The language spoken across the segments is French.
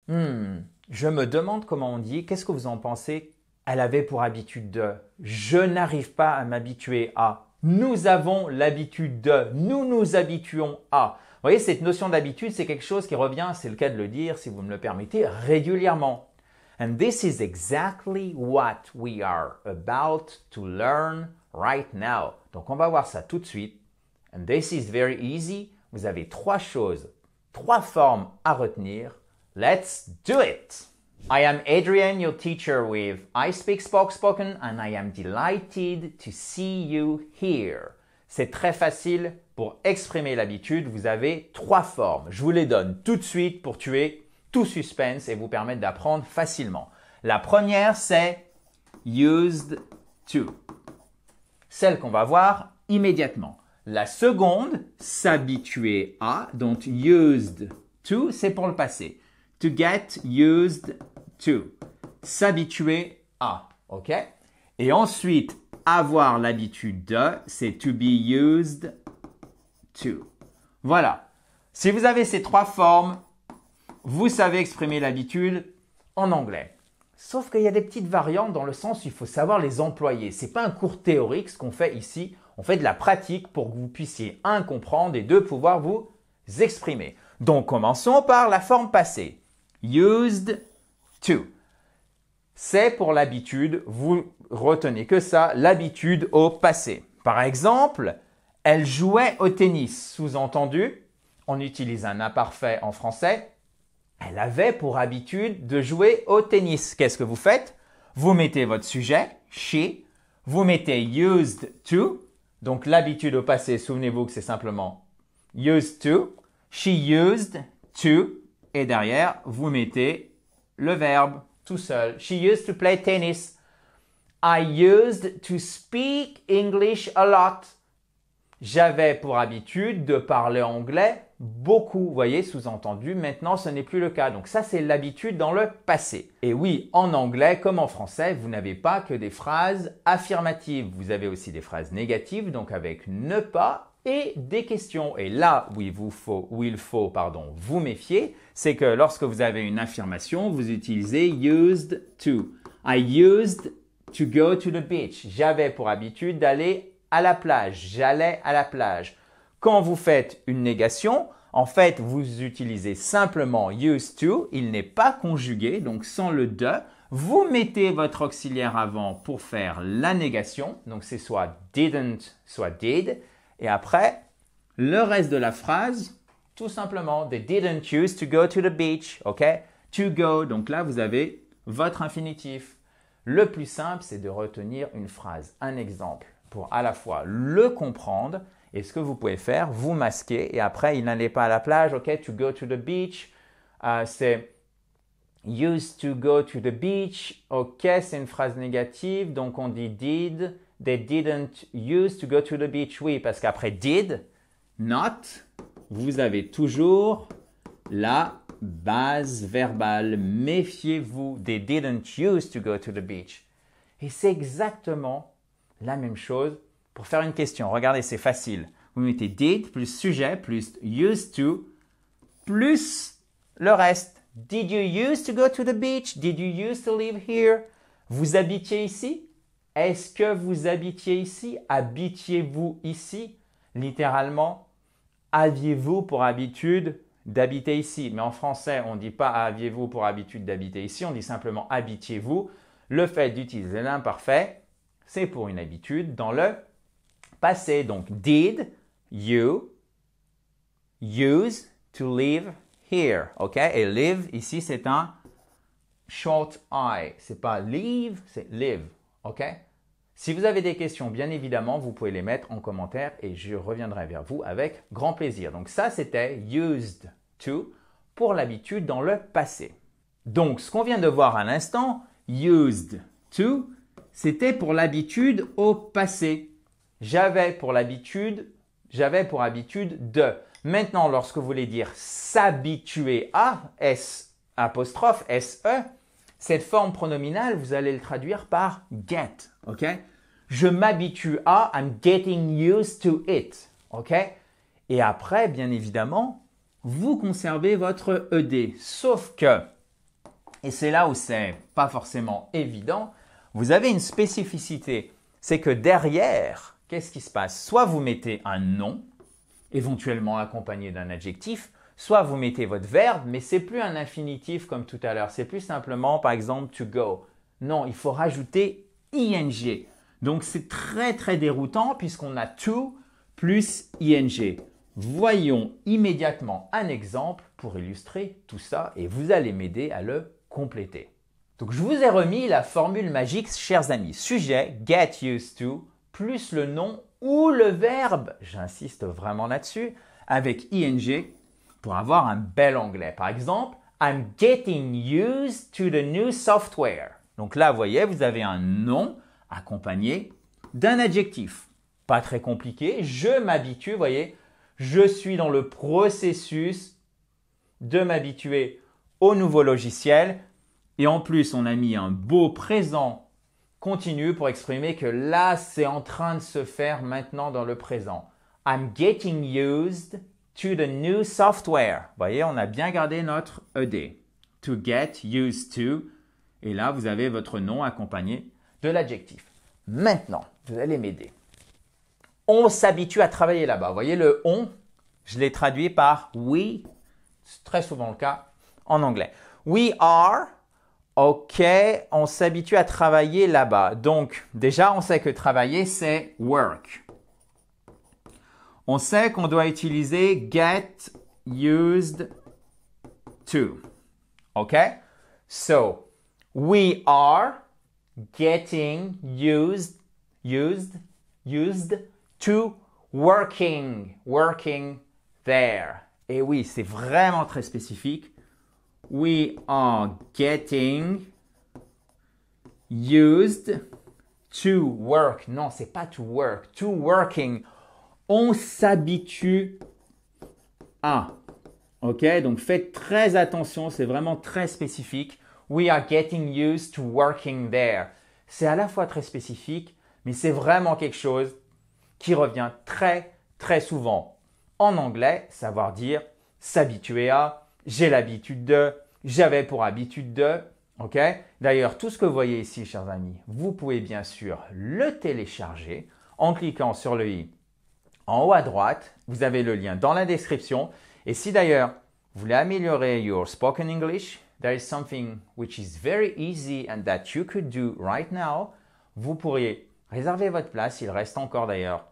Je me demande comment on dit. Qu'est-ce que vous en pensez? Elle avait pour habitude de. Je n'arrive pas à m'habituer à. Nous avons l'habitude de. Nous nous habituons à. Vous voyez, cette notion d'habitude, c'est quelque chose qui revient, c'est le cas de le dire, si vous me le permettez, régulièrement. And this is exactly what we are about to learn right now. Donc, on va voir ça tout de suite. And this is very easy. Vous avez trois choses, trois formes à retenir. Let's do it! I am Adrian, your teacher with I Speak Spoken, and I am delighted to see you here. C'est très facile. Pour exprimer l'habitude, vous avez trois formes. Je vous les donne tout de suite pour tuer tout suspense et vous permettre d'apprendre facilement. La première, c'est used to. Celle qu'on va voir immédiatement. La seconde, s'habituer à. Donc used to, c'est pour le passé. To get used to. S'habituer à. OK? Et ensuite, avoir l'habitude de, c'est to be used to. Voilà. Si vous avez ces trois formes, vous savez exprimer l'habitude en anglais. Sauf qu'il y a des petites variantes dans le sens où il faut savoir les employer. Ce n'est pas un cours théorique ce qu'on fait ici. On fait de la pratique pour que vous puissiez, un, comprendre et deux, pouvoir vous exprimer. Donc, commençons par la forme passée. Used to. C'est pour l'habitude, vous retenez que ça, l'habitude au passé. Par exemple, elle jouait au tennis. Sous-entendu, on utilise un imparfait en français. Elle avait pour habitude de jouer au tennis. Qu'est-ce que vous faites? Vous mettez votre sujet, she. Vous mettez used to. Donc l'habitude au passé, souvenez-vous que c'est simplement used to. She used to. Et derrière, vous mettez le verbe tout seul. She used to play tennis. I used to speak English a lot. J'avais pour habitude de parler anglais beaucoup. Vous voyez, sous-entendu, maintenant ce n'est plus le cas. Donc ça, c'est l'habitude dans le passé. Et oui, en anglais comme en français, vous n'avez pas que des phrases affirmatives. Vous avez aussi des phrases négatives, donc avec ne pas et des questions. Et là où il faut vous méfier, c'est que lorsque vous avez une affirmation, vous utilisez used to. I used to go to the beach. J'avais pour habitude d'aller à la plage. J'allais à la plage. Quand vous faites une négation, en fait, vous utilisez simplement used to. Il n'est pas conjugué, donc sans le de. Vous mettez votre auxiliaire avant pour faire la négation. Donc, c'est soit didn't, soit did. Et après, le reste de la phrase, tout simplement, they didn't use to go to the beach. OK? To go. Donc là, vous avez votre infinitif. Le plus simple, c'est de retenir une phrase, un exemple, pour à la fois le comprendre et ce que vous pouvez faire, vous masquer et après, il n'allait pas à la plage, ok, to go to the beach, c'est used to go to the beach, ok, c'est une phrase négative, donc on dit did, they didn't use to go to the beach, oui, parce qu'après did, not, vous avez toujours la base verbale. Méfiez-vous, they didn't use to go to the beach. Et c'est exactement la même chose pour faire une question. Regardez, c'est facile. Vous mettez did plus sujet plus used to plus le reste. Did you used to go to the beach? Did you used to live here? Vous habitiez ici? Est-ce que vous habitiez ici? Habitiez-vous ici? Littéralement, aviez-vous pour habitude d'habiter ici? Mais en français, on ne dit pas aviez-vous pour habitude d'habiter ici, on dit simplement habitiez-vous. Le fait d'utiliser l'imparfait, c'est pour une habitude dans le passé. Donc, did you use to live here? OK? Et live, ici, c'est un short I. C'est pas live, c'est live. OK? Si vous avez des questions, bien évidemment, vous pouvez les mettre en commentaire et je reviendrai vers vous avec grand plaisir. Donc, ça, c'était used to pour l'habitude dans le passé. Donc, ce qu'on vient de voir à l'instant, used to, c'était pour l'habitude au passé. J'avais pour habitude de. Maintenant, lorsque vous voulez dire s'habituer à, S apostrophe, S-E, cette forme pronominale, vous allez le traduire par get. OK? Je m'habitue à, I'm getting used to it. OK? Et après, bien évidemment, vous conservez votre ED. Sauf que et c'est là où c'est pas forcément évident, vous avez une spécificité. C'est que derrière, qu'est-ce qui se passe? Soit vous mettez un nom, éventuellement accompagné d'un adjectif, soit vous mettez votre verbe, mais c'est plus un infinitif comme tout à l'heure. C'est plus simplement, par exemple, to go. Non, il faut rajouter ing. Donc, c'est très, très déroutant puisqu'on a to plus ing. Voyons immédiatement un exemple pour illustrer tout ça et vous allez m'aider à le compléter. Donc, je vous ai remis la formule magique, chers amis. Sujet, get used to, plus le nom ou le verbe, j'insiste vraiment là-dessus, avec ing pour avoir un bel anglais. Par exemple, I'm getting used to the new software. Donc là, vous voyez, vous avez un nom accompagné d'un adjectif. Pas très compliqué, je m'habitue, vous voyez, je suis dans le processus de m'habituer au nouveau logiciel. Et en plus, on a mis un beau présent continu pour exprimer que là, c'est en train de se faire maintenant dans le présent. I'm getting used to the new software. Vous voyez, on a bien gardé notre ED. To get used to. Et là, vous avez votre nom accompagné de l'adjectif. Maintenant, vous allez m'aider. On s'habitue à travailler là-bas. Vous voyez, le on, je l'ai traduit par we. C'est très souvent le cas en anglais. We are. OK, on s'habitue à travailler là-bas. Donc, déjà, on sait que travailler, c'est work. On sait qu'on doit utiliser get used to. OK? So, we are getting used to working there. Et oui, c'est vraiment très spécifique. We are getting used to work. Non, c'est pas to work. To working. On s'habitue à. OK? Donc, faites très attention. C'est vraiment très spécifique. We are getting used to working there. C'est à la fois très spécifique, mais c'est vraiment quelque chose qui revient très, très souvent. En anglais, savoir dire s'habituer à, j'ai l'habitude de, j'avais pour habitude de. OK? D'ailleurs, tout ce que vous voyez ici, chers amis, vous pouvez bien sûr le télécharger en cliquant sur le i en haut à droite. Vous avez le lien dans la description. Et si d'ailleurs, vous voulez améliorer your spoken English, there is something which is very easy and that you could do right now. Vous pourriez réserver votre place. Il reste encore d'ailleurs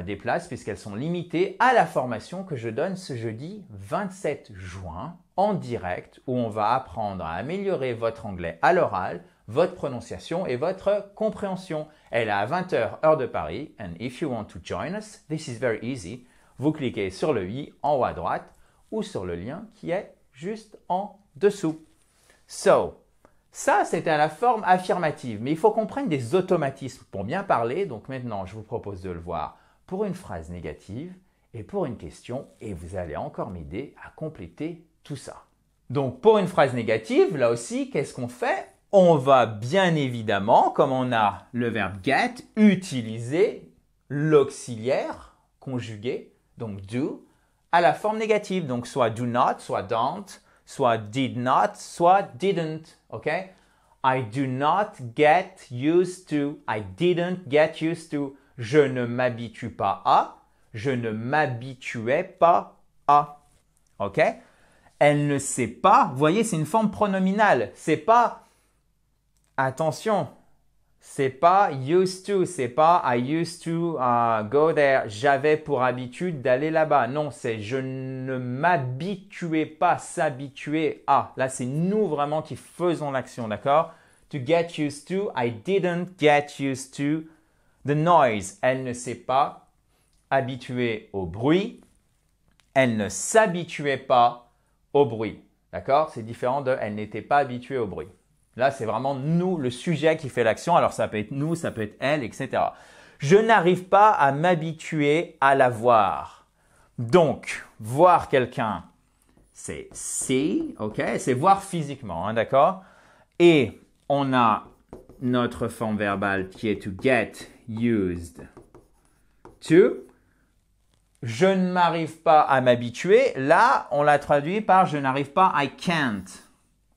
des places puisqu'elles sont limitées à la formation que je donne ce jeudi 27 juin en direct où on va apprendre à améliorer votre anglais à l'oral, votre prononciation et votre compréhension. Elle est à 20h heure de Paris and if you want to join us, this is very easy. Vous cliquez sur le i en haut à droite ou sur le lien qui est juste en dessous. So, ça c'était à la forme affirmative, mais il faut qu'on prenne des automatismes pour bien parler. Donc maintenant, je vous propose de le voir pour une phrase négative et pour une question et vous allez encore m'aider à compléter tout ça. Donc pour une phrase négative, là aussi, qu'est-ce qu'on fait? On va bien évidemment, comme on a le verbe get, utiliser l'auxiliaire conjugué, donc do, à la forme négative. Donc soit do not, soit don't, soit did not, soit didn't. OK? I do not get used to. I didn't get used to. Je ne m'habitue pas à. Je ne m'habituais pas à. OK? Elle ne sait pas. Vous voyez, c'est une forme pronominale. C'est pas, attention, c'est pas used to. C'est pas I used to go there. J'avais pour habitude d'aller là-bas. Non, c'est je ne m'habituais pas, s'habituer à. Là, c'est nous vraiment qui faisons l'action, d'accord? To get used to. I didn't get used to the noise. Elle ne s'est pas habituée au bruit. Elle ne s'habituait pas au bruit. D'accord? C'est différent de elle n'était pas habituée au bruit. Là, c'est vraiment nous, le sujet qui fait l'action. Alors, ça peut être nous, ça peut être elle, etc. Je n'arrive pas à m'habituer à la voir. Donc, voir quelqu'un, c'est see, ok? C'est voir physiquement, hein, d'accord? Et on a notre forme verbale qui est to get used to. Je ne m'arrive pas à m'habituer. Là, on l'a traduit par je n'arrive pas, I can't.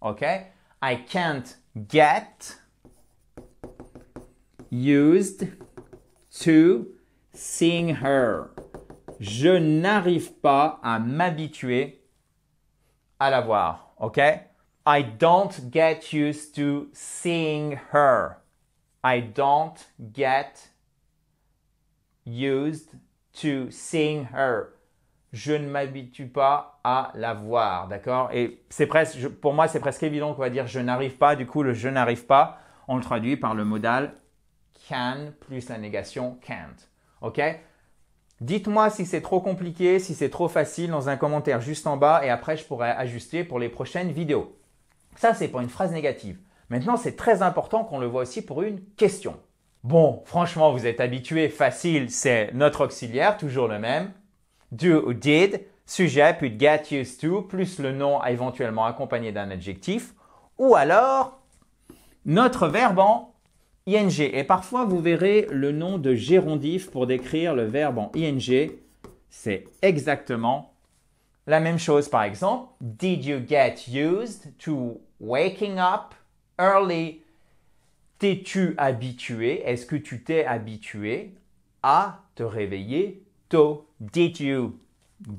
OK? I can't get used to seeing her. Je n'arrive pas à m'habituer à la voir. OK? I don't get used to seeing her. I don't get used to seeing her. Je ne m'habitue pas à la voir, d'accord? Et c'est presque, pour moi, c'est presque évident qu'on va dire je n'arrive pas. Du coup, le je n'arrive pas, on le traduit par le modal can plus la négation can't. OK? Dites-moi si c'est trop compliqué, si c'est trop facile dans un commentaire juste en bas et après, je pourrai ajuster pour les prochaines vidéos. Ça, c'est pour une phrase négative. Maintenant, c'est très important qu'on le voit aussi pour une question. Bon, franchement, vous êtes habitués, facile, c'est notre auxiliaire, toujours le même. Do ou did, sujet, puis get used to, plus le nom éventuellement accompagné d'un adjectif. Ou alors, notre verbe en ing. Et parfois, vous verrez le nom de gérondif pour décrire le verbe en ing. C'est exactement la même chose. Par exemple, did you get used to waking up early? T'es-tu habitué? Est-ce que tu t'es habitué à te réveiller tôt? Did you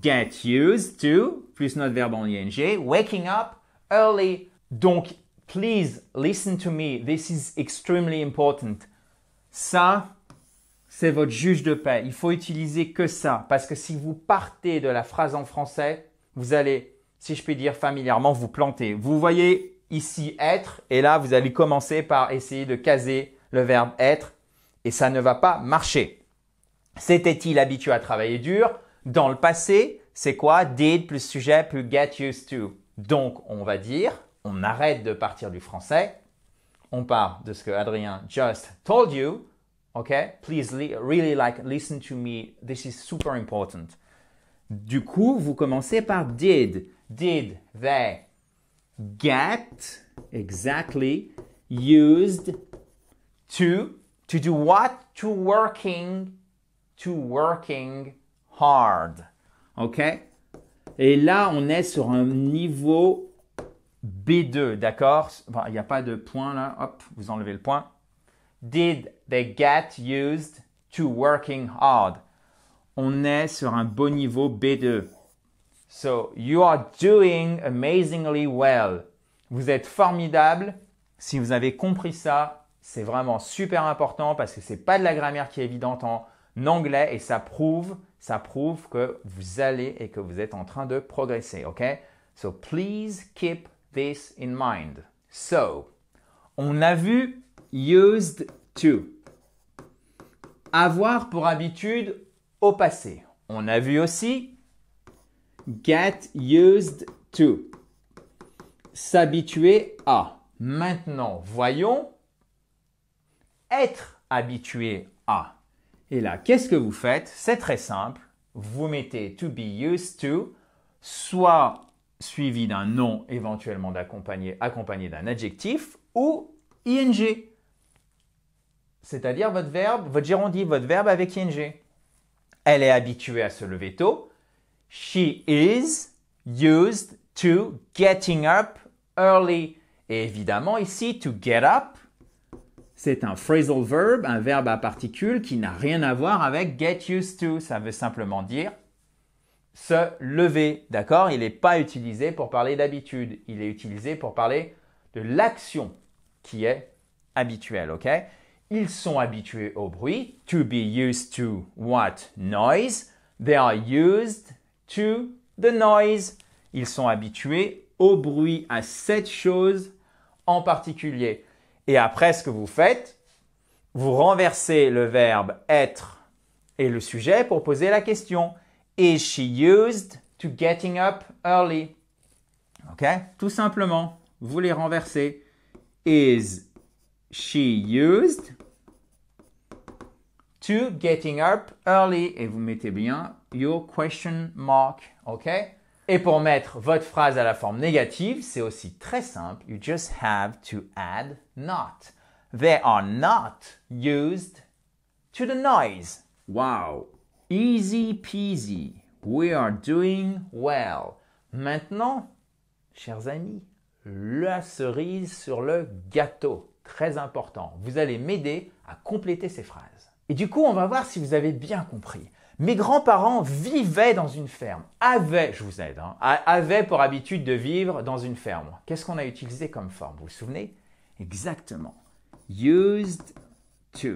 get used to, plus notre verbe en ing, waking up early? Donc, please listen to me. This is extremely important. Ça, c'est votre juge de paix. Il faut utiliser que ça. Parce que si vous partez de la phrase en français, vous allez, si je puis dire familièrement, vous planter. Vous voyez ici être et là, vous allez commencer par essayer de caser le verbe être et ça ne va pas marcher. S'était-il habitué à travailler dur? Dans le passé, c'est quoi? Did plus sujet plus get used to. Donc, on va dire, on arrête de partir du français. On part de ce que Adrien just told you. Okay? Please really listen to me. This is super important. Du coup, vous commencez par did. Did they get exactly used to do what? To working hard. OK? Et là, on est sur un niveau B2, d'accord? Enfin, il n'y a pas de point là. Hop, vous enlevez le point. Did they get used to working hard? On est sur un beau niveau B2. So, you are doing amazingly well. Vous êtes formidable. Si vous avez compris ça, c'est vraiment super important parce que c'est pas de la grammaire qui est évidente en anglais et ça prouve que vous allez et que vous êtes en train de progresser, ok? So, please keep this in mind. So, on a vu used to. Avoir pour habitude au passé. On a vu aussi get used to. S'habituer à. Maintenant, voyons être habitué à. Et là, qu'est-ce que vous faites? C'est très simple. Vous mettez to be used to, soit suivi d'un nom éventuellement accompagné d'un adjectif ou ing. C'est-à-dire votre verbe, votre gérondif, votre verbe avec ing. Elle est habituée à se lever tôt. She is used to getting up early. Et évidemment ici, to get up, c'est un phrasal verb, un verbe à particules qui n'a rien à voir avec get used to. Ça veut simplement dire se lever, d'accord? Il n'est pas utilisé pour parler d'habitude. Il est utilisé pour parler de l'action qui est habituelle, ok? Ils sont habitués au bruit. To be used to what noise? They are used to the noise. Ils sont habitués au bruit, à cette chose en particulier. Et après, ce que vous faites, vous renversez le verbe être et le sujet pour poser la question. Is she used to getting up early? OK? Tout simplement, vous les renversez. Is she used to getting up early? Et vous mettez bien your question mark. OK? Et pour mettre votre phrase à la forme négative, c'est aussi très simple. You just have to add not. They are not used to the noise. Wow! Easy peasy. We are doing well. Maintenant, chers amis, la cerise sur le gâteau. Très important. Vous allez m'aider à compléter ces phrases. Et du coup, on va voir si vous avez bien compris. Mes grands-parents vivaient dans une ferme. Avaient, je vous aide, avaient pour habitude de vivre dans une ferme. Qu'est-ce qu'on a utilisé comme forme? Vous vous souvenez? Exactement. Used to.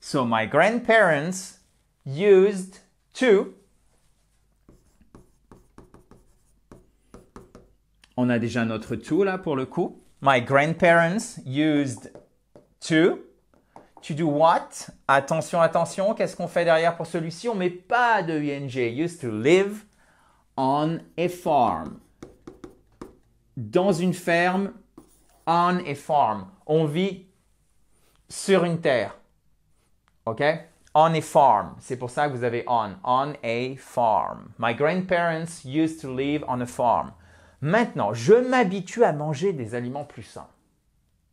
So my grandparents used to. On a déjà notre to là pour le coup. My grandparents used to. To do what? Attention, attention, qu'est-ce qu'on fait derrière pour celui-ci? On ne met pas de ing. Used to live on a farm. Dans une ferme, on a farm. On vit sur une terre. OK? On a farm. C'est pour ça que vous avez on. On a farm. My grandparents used to live on a farm. Maintenant, je m'habitue à manger des aliments plus sains.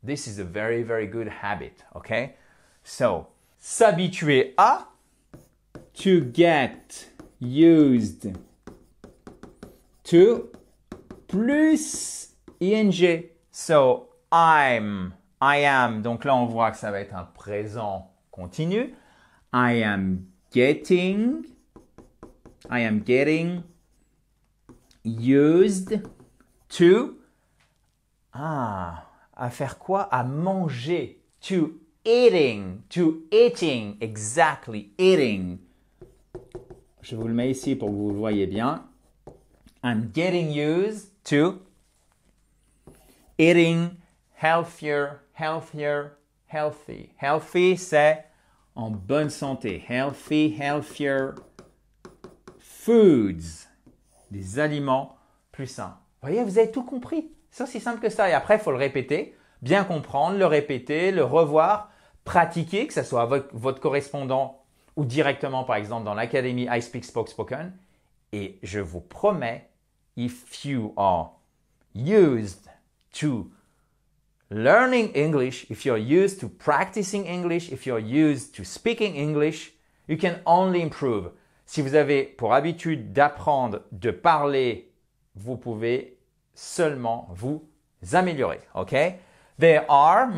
This is a very, very good habit. OK? So, s'habituer à, to get used to, plus ing. So, I am, donc là on voit que ça va être un présent continu. I am getting used to, à faire quoi? À manger. To eating, exactly, eating. Je vous le mets ici pour que vous le voyez bien. I'm getting used to eating healthier, healthy. Healthy, c'est en bonne santé. Healthier foods. Des aliments plus sains. Vous voyez, vous avez tout compris. C'est aussi simple que ça. Et après, il faut le répéter, bien comprendre, le répéter, le revoir, pratiquer, que ce soit avec votre correspondant ou directement, par exemple, dans l'académie I Speak Spoke Spoken. Et je vous promets, if you are used to learning English, if you're used to practicing English, if you're used to speaking English, you can only improve. Si vous avez pour habitude d'apprendre, de parler, vous pouvez seulement vous améliorer. OK? They are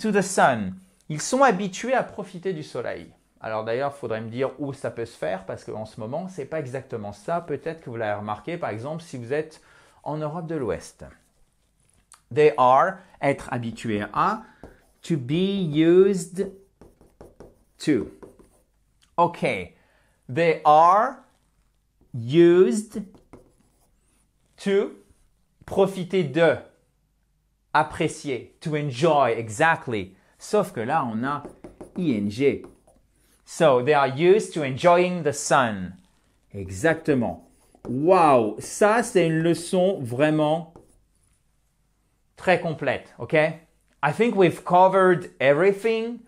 to the sun. Ils sont habitués à profiter du soleil. Alors d'ailleurs, il faudrait me dire où ça peut se faire parce qu'en ce moment, ce n'est pas exactement ça. Peut-être que vous l'avez remarqué, par exemple, si vous êtes en Europe de l'Ouest. They are, être habitué à, to be used to. OK. They are used to, profiter de, apprécier, to enjoy, exactly. Sauf que là, on a ing. So, they are used to enjoying the sun. Exactement. Wow, ça, c'est une leçon vraiment très complète, OK? I think we've covered everything.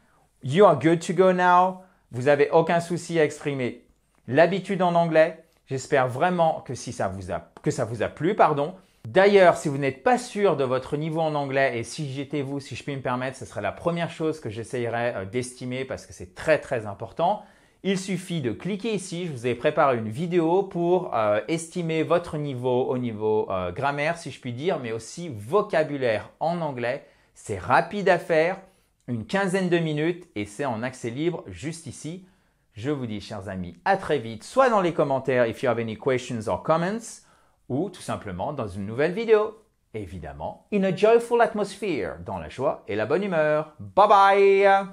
You are good to go now. Vous n'avez aucun souci à exprimer l'habitude en anglais. J'espère vraiment que ça vous a plu, pardon. D'ailleurs, si vous n'êtes pas sûr de votre niveau en anglais, et si j'étais vous, si je puis me permettre, ce serait la première chose que j'essayerais d'estimer parce que c'est très très important. Il suffit de cliquer ici, je vous ai préparé une vidéo pour estimer votre niveau au niveau grammaire, si je puis dire, mais aussi vocabulaire en anglais. C'est rapide à faire, une quinzaine de minutes et c'est en accès libre juste ici. Je vous dis, chers amis, à très vite, soit dans les commentaires if you have any questions or comments, ou tout simplement dans une nouvelle vidéo. Évidemment, in a joyful atmosphere, dans la joie et la bonne humeur. Bye bye!